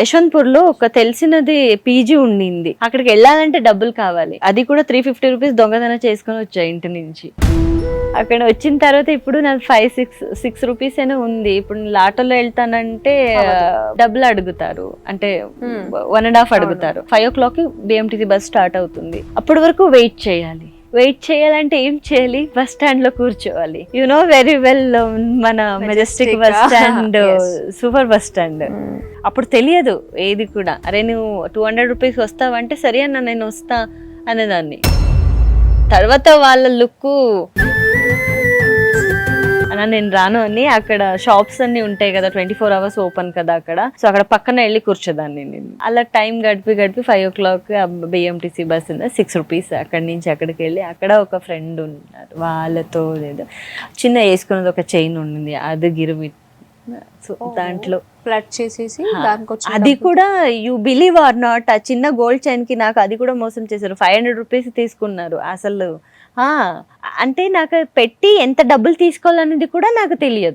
యశ్వంత్పూర్ లో ఒక తెలిసినది పీజీ ఉండింది, అక్కడికి వెళ్ళాలంటే డబ్బులు కావాలి. అది కూడా 350 రూపీస్ దొంగతనం చేసుకొని వచ్చా ఇంటి నుంచి. అక్కడ వచ్చిన తర్వాత ఇప్పుడు నాకు 5-6 రూపీస్ అయినా ఉంది. ఇప్పుడు నేను ఆటోలో వెళ్తానంటే డబ్బులు అడుగుతారు, అంటే 1.5 అడుగుతారు. 5 o'clock BMTC బస్ స్టార్ట్ అవుతుంది. అప్పటి వరకు వెయిట్ చేయాలంటే ఏం చేయాలి? బస్ స్టాండ్ లో కూర్చోవాలి. యు నో వెరీ వెల్ మన Majestic bus stand, super bus stand. అప్పుడు తెలియదు ఏది కూడా. అరే నువ్వు 200 రూపీస్ వస్తావంటే సరే అన్న నేను వస్తా అనేదాన్ని. తర్వాత వాళ్ళ లుక్కు అన్న నేను రాను అని, అక్కడ షాప్స్ అన్ని ఉంటాయి కదా, 24 hours ఓపెన్ కదా అక్కడ. సో అక్కడ పక్కన వెళ్ళి కూర్చోదాన్ని నేను. అలా టైం గడిపి 5 o'clock BMTC బస్ ఉంది, 6 రూపీస్. అక్కడి నుంచి అక్కడికి వెళ్ళి అక్కడ ఒక ఫ్రెండ్ ఉన్నారు, వాళ్ళతో ఏదో చిన్న వేసుకున్నది ఒక చైన్ ఉండింది, అది గిరిమి. సో దాంట్లో ఫ్లడ్ చేసేసి దానికి అది కూడా యూ బిలీవ్ ఆర్ నాట్, ఆ చిన్న గోల్డ్ చైన్ కి నాకు అది కూడా మోసం చేశారు. 500 రూపీస్ తీసుకున్నారు అసలు. అంటే నాకు పెట్టి ఎంత డబ్బులు తీసుకోవాలనేది కూడా నాకు తెలియదు.